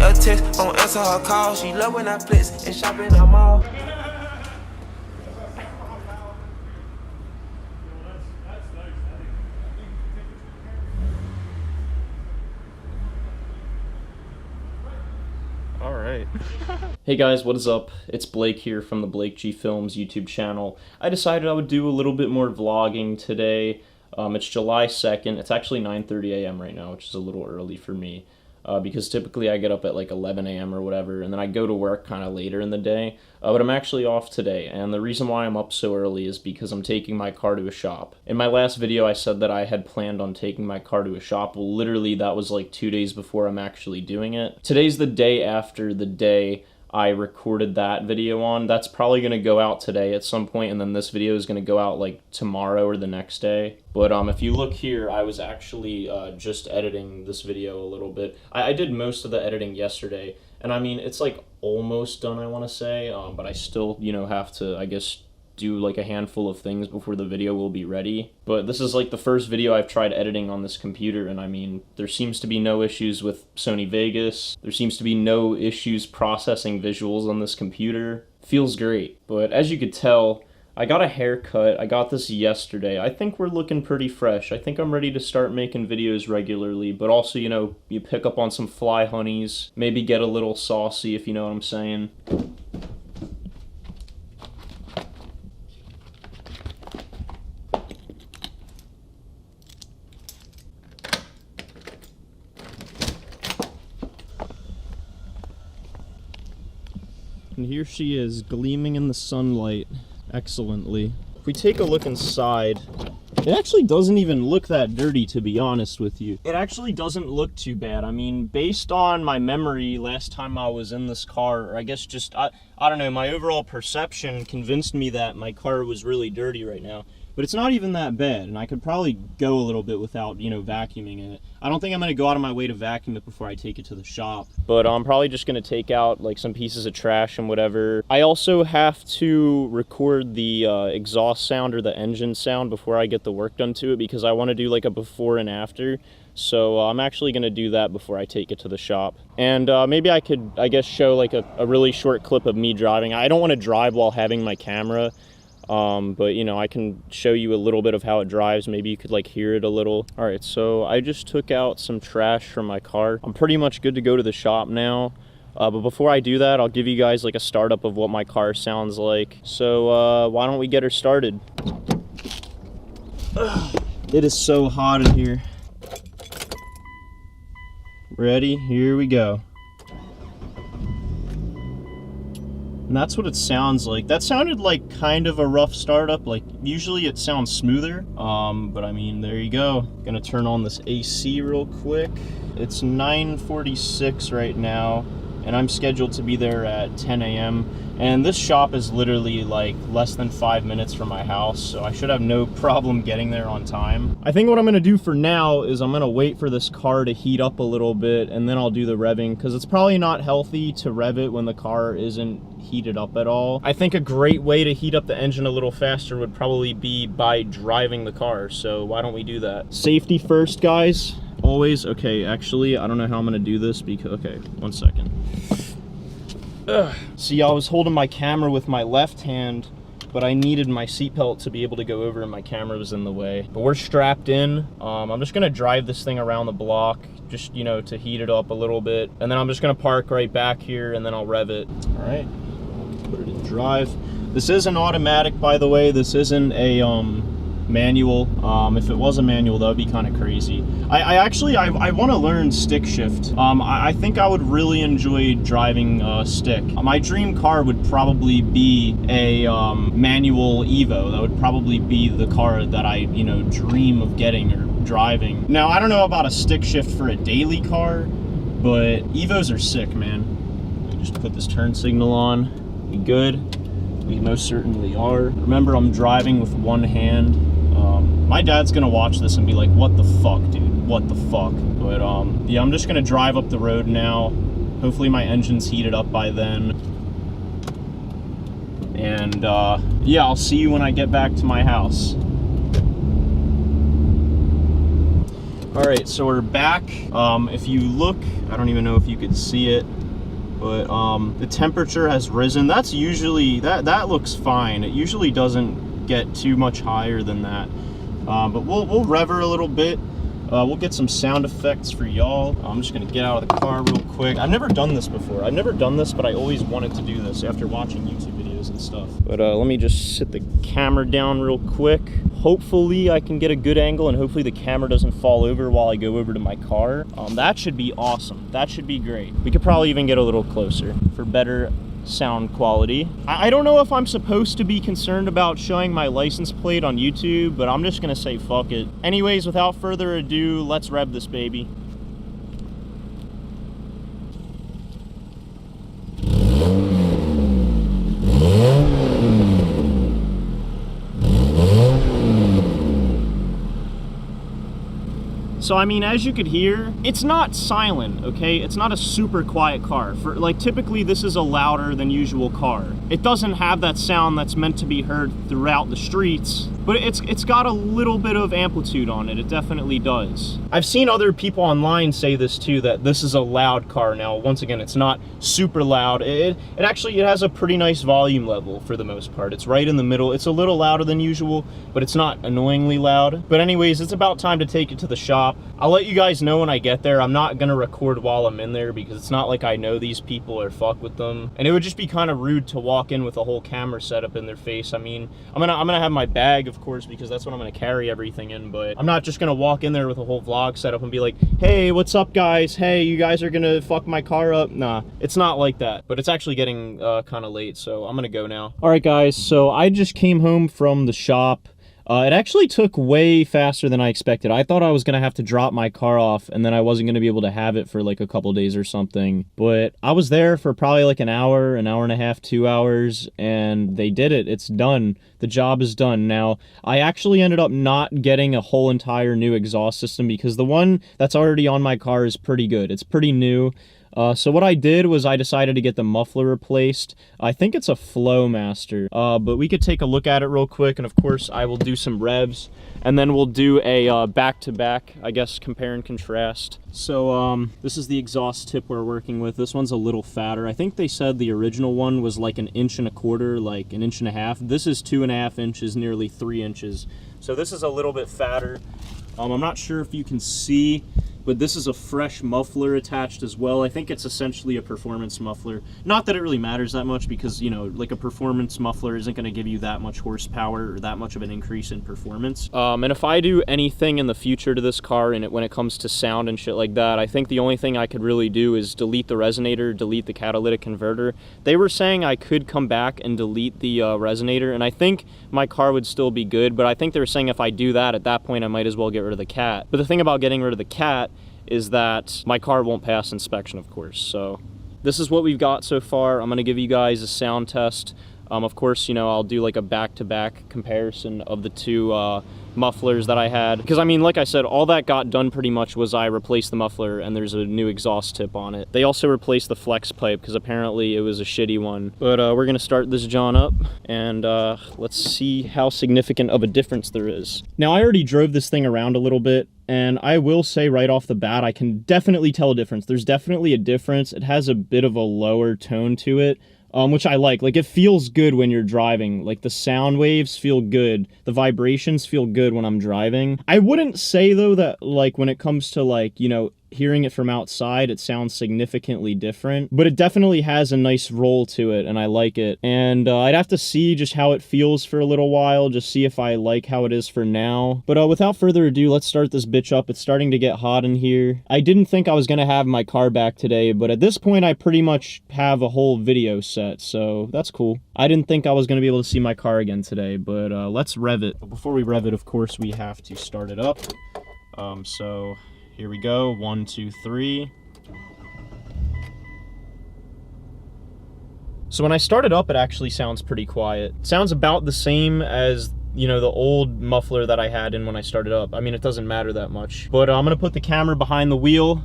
a text, don't answer her call. She love when I flex and shop in the mall. Alright. Hey guys, what is up? It's Blake here from the Blake G Films YouTube channel. I decided I would do a little bit more vlogging today. It's July 2nd. It's actually 9:30 a.m. right now, which is a little early for me. Because typically I get up at like 11 a.m. or whatever, and then I go to work kind of later in the day. But I'm actually off today, and the reason why I'm up so early is because I'm taking my car to a shop. In my last video, I said that I had planned on taking my car to a shop. Well, literally, that was like 2 days before I'm actually doing it. Today's the day after the day I recorded that video on. That's probably going to go out today at some point, and then this video is going to go out like tomorrow or the next day. But if you look here, I was actually just editing this video a little bit. I did most of the editing yesterday, and I mean, it's like almost done, I want to say, but I still, you know, have to, I guess, do like a handful of things before the video will be ready. But this is like the first video I've tried editing on this computer, and I mean, there seems to be no issues with Sony Vegas. There seems to be no issues processing visuals on this computer. Feels great. But as you could tell, I got a haircut. I got this yesterday. I think we're looking pretty fresh. I think I'm ready to start making videos regularly, but also, you know, you pick up on some fly honeys, maybe get a little saucy, if you know what I'm saying. And here she is, gleaming in the sunlight excellently. If we take a look inside, it actually doesn't even look that dirty, to be honest with you. It actually doesn't look too bad. I mean, based on my memory last time I was in this car, or I guess just, I don't know, my overall perception convinced me that my car was really dirty right now. But it's not even that bad, and I could probably go a little bit without, you know, vacuuming it. I don't think I'm going to go out of my way to vacuum it before I take it to the shop. But I'm probably just going to take out, like, some pieces of trash and whatever. I also have to record the exhaust sound or the engine sound before I get the work done to it, because I want to do, like, a before and after. So I'm actually going to do that before I take it to the shop. And maybe I could, I guess, show, like, a really short clip of me driving. I don't want to drive while having my camera. But you know, I can show you a little bit of how it drives. Maybe you could like hear it a little. All right, so I just took out some trash from my car. I'm pretty much good to go to the shop now. But before I do that, I'll give you guys like a startup of what my car sounds like. So why don't we get her started? It is so hot in here. Ready? Here we go. And that's what it sounds like. That sounded like kind of a rough startup. Like usually it sounds smoother. But I mean, there you go. Gonna turn on this AC real quick. It's 9:46 right now, and I'm scheduled to be there at 10 a.m. And this shop is literally like less than 5 minutes from my house, so I should have no problem getting there on time. I think what I'm gonna do for now is I'm gonna wait for this car to heat up a little bit, and then I'll do the revving, because it's probably not healthy to rev it when the car isn't heated up at all. I think a great way to heat up the engine a little faster would probably be by driving the car, so why don't we do that? Safety first, guys. Always. Okay, actually, I don't know how I'm gonna do this because, okay, 1 second. See, I was holding my camera with my left hand, but I needed my seatbelt to be able to go over and my camera was in the way. But we're strapped in. I'm just gonna drive this thing around the block, just, you know, to heat it up a little bit. And then I'm just gonna park right back here and then I'll rev it. All right, put it in drive. This is an automatic, by the way. This isn't a manual. If it was a manual, that would be kind of crazy. I actually want to learn stick shift. I think I would really enjoy driving stick. My dream car would probably be a manual Evo. That would probably be the car that I, you know, dream of getting or driving. Now, I don't know about a stick shift for a daily car, but Evos are sick, man. Just put this turn signal on. We good? We most certainly are. Remember, I'm driving with one hand. My dad's gonna watch this and be like, what the fuck, dude? What the fuck? But yeah, I'm just gonna drive up the road now. Hopefully my engine's heated up by then. And yeah, I'll see you when I get back to my house. All right, so we're back. If you look, I don't even know if you could see it, but the temperature has risen. That's usually, that looks fine. It usually doesn't get too much higher than that. But we'll rev her a little bit. We'll get some sound effects for y'all. I'm just gonna get out of the car real quick. I've never done this before. I've never done this, but I always wanted to do this after watching YouTube videos and stuff. But let me just sit the camera down real quick. Hopefully I can get a good angle, and hopefully the camera doesn't fall over while I go over to my car. That should be awesome. That should be great. We could probably even get a little closer for better sound quality. I don't know if I'm supposed to be concerned about showing my license plate on YouTube, but I'm just gonna say fuck it. Anyways, without further ado, let's rev this baby. So I mean, as you could hear, it's not silent, okay? It's not a super quiet car. For like, typically this is a louder than usual car. It doesn't have that sound that's meant to be heard throughout the streets, but it's got a little bit of amplitude on it. It definitely does. I've seen other people online say this too, that this is a loud car. Now, once again, it's not super loud. It has a pretty nice volume level for the most part. It's right in the middle. It's a little louder than usual, but it's not annoyingly loud. But anyways, it's about time to take it to the shop. I'll let you guys know when I get there. I'm not gonna record while I'm in there because it's not like I know these people or fuck with them. And it would just be kind of rude to walk in with a whole camera setup in their face. I mean, I'm gonna have my bag, of course, because that's what I'm gonna carry everything in, but I'm not just gonna walk in there with a whole vlog setup and be like, hey, what's up guys? Hey, you guys are gonna fuck my car up? Nah, it's not like that. But it's actually getting kind of late, so I'm gonna go now. All right guys, so I just came home from the shop. It actually took way faster than I expected. I thought I was gonna have to drop my car off and then I wasn't gonna be able to have it for like a couple days or something. But I was there for probably like an hour and a half, 2 hours, and they did it. It's done. The job is done. Now, I actually ended up not getting a whole entire new exhaust system because the one that's already on my car is pretty good. It's pretty new. So what I did was I decided to get the muffler replaced. I think it's a Flowmaster, but we could take a look at it real quick, and of course I will do some revs, and then we'll do a back-to-back, I guess, compare and contrast. So this is the exhaust tip we're working with. This one's a little fatter. I think they said the original one was like 1.25 inches, like 1.5 inches. This is 2.5 inches, nearly 3 inches. So this is a little bit fatter. I'm not sure if you can see, but this is a fresh muffler attached as well. I think it's essentially a performance muffler. Not that it really matters that much because, you know, like a performance muffler isn't going to give you that much horsepower or that much of an increase in performance. And if I do anything in the future to this car and when it comes to sound and shit like that, I think the only thing I could really do is delete the resonator, delete the catalytic converter. They were saying I could come back and delete the resonator, and I think my car would still be good, but I think they were saying if I do that, at that point I might as well get rid of the cat. But the thing about getting rid of the cat is that my car won't pass inspection, of course. So this is what we've got so far. I'm gonna give you guys a sound test. Of course, you know, I'll do like a back-to-back comparison of the two mufflers that I had. Because I mean, like I said, all that got done pretty much was I replaced the muffler and there's a new exhaust tip on it. They also replaced the flex pipe because apparently it was a shitty one. But we're gonna start this John up and let's see how significant of a difference there is. Now, I already drove this thing around a little bit, and I will say right off the bat, I can definitely tell a difference. There's definitely a difference. It has a bit of a lower tone to it. Which I like. Like, it feels good when you're driving. Like, the sound waves feel good. The vibrations feel good when I'm driving. I wouldn't say, though, that, like, when it comes to, like, you know, hearing it from outside, it sounds significantly different, but it definitely has a nice roll to it, and I like it. And I'd have to see just how it feels for a little while, just see if I like how it is for now. But without further ado, let's start this bitch up. It's starting to get hot in here. I didn't think I was gonna have my car back today, but at this point, I pretty much have a whole video set, so that's cool. I didn't think I was gonna be able to see my car again today, but let's rev it. But before we rev it, of course, we have to start it up. So here we go, 1, 2, 3. So when I start it up, it actually sounds pretty quiet. It sounds about the same as, you know, the old muffler that I had in when I started up. I mean, it doesn't matter that much. But I'm gonna put the camera behind the wheel.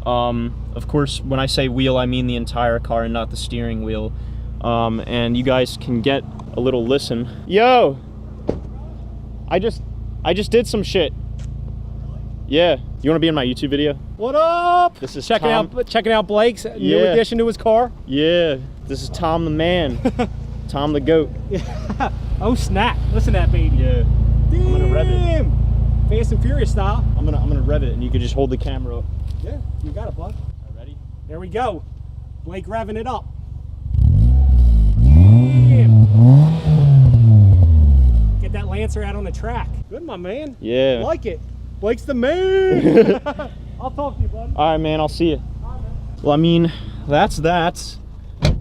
Of course, when I say wheel, I mean the entire car and not the steering wheel. And you guys can get a little listen. Yo! I just did some shit. Yeah. You want to be in my YouTube video? What up? This is checking out Blake's new addition to his car. Yeah. This is Tom the man. Tom the goat. Oh snap! Listen to that baby. Yeah. Damn. I'm gonna rev it. Fast and Furious style. I'm gonna rev it, and you can just hold the camera up. Yeah, you got it, bud. All right, ready? There we go. Blake revving it up. Damn. Get that Lancer out on the track. Good, my man. Yeah. I like it. Blake's the man. I'll talk to you, bud. All right, man. I'll see you. All right, man. Well, I mean, that's that.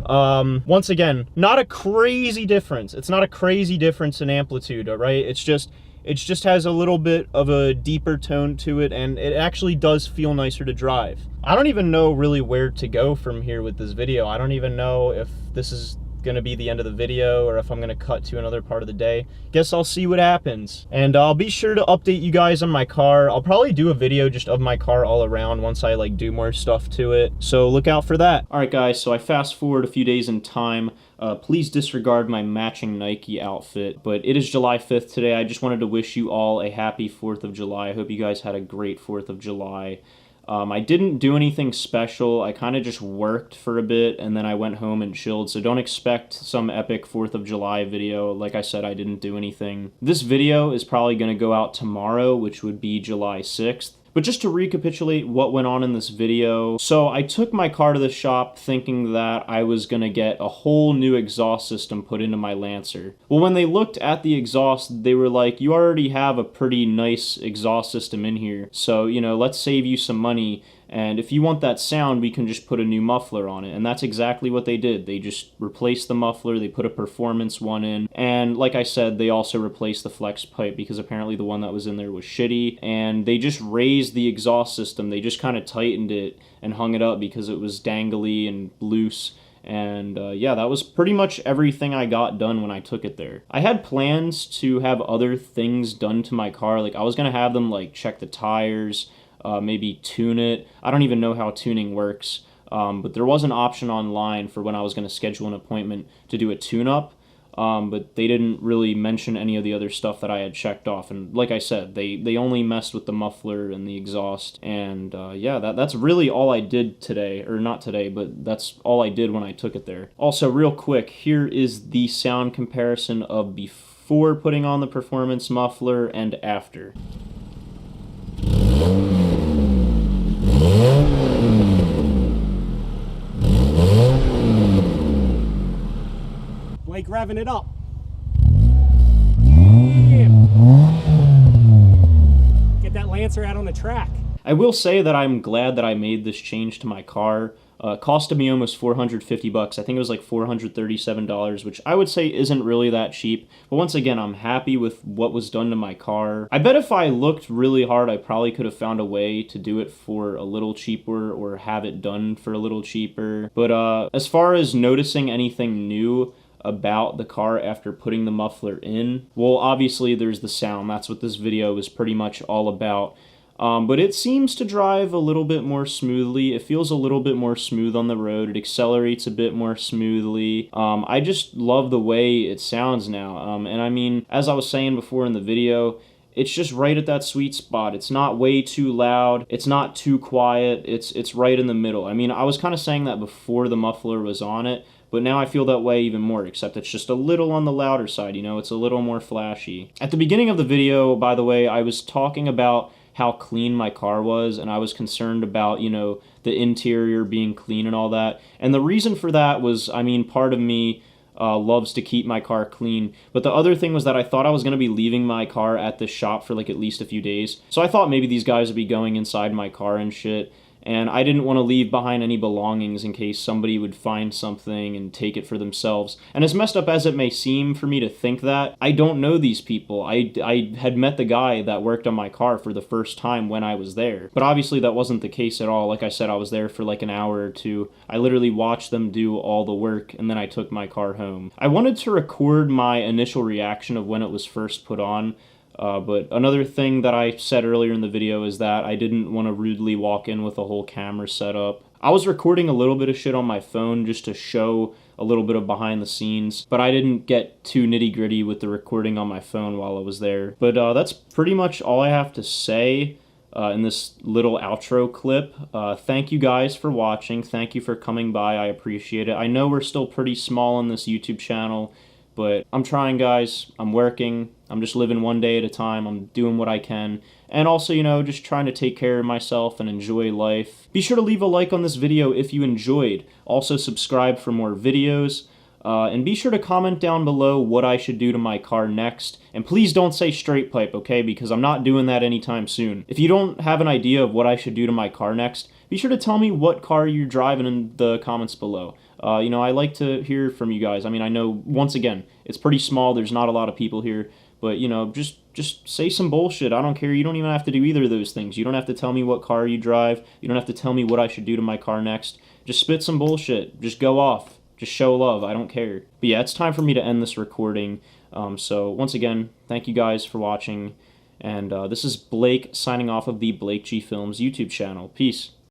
Once again, not a crazy difference. It's not a crazy difference in amplitude, all right? It just has a little bit of a deeper tone to it, and it actually does feel nicer to drive. I don't even know really where to go from here with this video. I don't even know if this is gonna be the end of the video or if I'm gonna cut to another part of the day. Guess I'll see what happens. And I'll be sure to update you guys on my car. I'll probably do a video just of my car all around once I like do more stuff to it. So look out for that. All right guys, so I fast forward a few days in time. Please disregard my matching Nike outfit, but it is July 5th today. I just wanted to wish you all a happy 4th of July. I hope you guys had a great 4th of July. I didn't do anything special. I kind of just worked for a bit and then I went home and chilled, so don't expect some epic 4th of July video. Like I said, I didn't do anything. This video is probably going to go out tomorrow, which would be July 6th. But just to recapitulate what went on in this video, so I took my car to the shop thinking that I was gonna get a whole new exhaust system put into my Lancer. Well, when they looked at the exhaust, they were like, you already have a pretty nice exhaust system in here, so, you know, let's save you some money, and if you want that sound, we can just put a new muffler on it. And that's exactly what they did. They just replaced the muffler, they put a performance one in, and like I said, they also replaced the flex pipe because apparently the one that was in there was shitty, and they just raised the exhaust system. They just kind of tightened it and hung it up because it was dangly and loose. And yeah, that was pretty much everything I got done when I took it there. I had plans to have other things done to my car. Like I was gonna have them like check the tires, maybe tune it. I don't even know how tuning works, but there was an option online for when I was going to schedule an appointment to do a tune-up, but they didn't really mention any of the other stuff that I had checked off. And like I said, they only messed with the muffler and the exhaust. And yeah, that's really all I did today, or not today, but that's all I did when I took it there. Also, real quick, here is the sound comparison of before putting on the performance muffler and after. Blake revving it up. Damn. Get that Lancer out on the track. I will say that I'm glad that I made this change to my car. Cost me almost $450. I think it was like $437, which I would say isn't really that cheap. But once again, I'm happy with what was done to my car. I bet if I looked really hard, I probably could have found a way to do it for a little cheaper or have it done for a little cheaper. But as far as noticing anything new about the car after putting the muffler in, well, obviously there's the sound. That's what this video is pretty much all about. But it seems to drive a little bit more smoothly. It feels a little bit more smooth on the road. It accelerates a bit more smoothly. I just love the way it sounds now. And I mean, as I was saying before in the video, it's just right at that sweet spot. It's not way too loud. It's not too quiet. It's right in the middle. I mean, I was kind of saying that before the muffler was on it, but now I feel that way even more, except it's just a little on the louder side, you know? It's a little more flashy. At the beginning of the video, by the way, I was talking about how clean my car was, and I was concerned about, you know, the interior being clean and all that. And the reason for that was, I mean, part of me loves to keep my car clean, but the other thing was that I thought I was going to be leaving my car at this shop for like at least a few days. So I thought maybe these guys would be going inside my car and shit, and I didn't want to leave behind any belongings in case somebody would find something and take it for themselves. And as messed up as it may seem for me to think that, I don't know these people. I had met the guy that worked on my car for the first time when I was there. But obviously that wasn't the case at all. Like I said, I was there for like an hour or two. I literally watched them do all the work, and then I took my car home. I wanted to record my initial reaction of when it was first put on, but another thing that I said earlier in the video is that I didn't want to rudely walk in with a whole camera set up. I was recording a little bit of shit on my phone just to show a little bit of behind the scenes, but I didn't get too nitty-gritty with the recording on my phone while I was there. But that's pretty much all I have to say. in this little outro clip. Thank you guys for watching. Thank you for coming by. I appreciate it. I know we're still pretty small on this YouTube channel, but I'm trying, guys. I'm working. I'm just living one day at a time. I'm doing what I can. And also, you know, just trying to take care of myself and enjoy life. Be sure to leave a like on this video if you enjoyed. Also, subscribe for more videos. And be sure to comment down below what I should do to my car next. And please don't say straight pipe, okay? Because I'm not doing that anytime soon. If you don't have an idea of what I should do to my car next, be sure to tell me what car you're driving in the comments below. You know, I like to hear from you guys. I mean, I know, once again, it's pretty small. There's not a lot of people here. But, you know, just say some bullshit. I don't care. You don't even have to do either of those things. You don't have to tell me what car you drive. You don't have to tell me what I should do to my car next. Just spit some bullshit. Just go off. Just show love. I don't care. But yeah, it's time for me to end this recording. So once again, thank you guys for watching. And this is Blake signing off of the Blake G Films YouTube channel. Peace.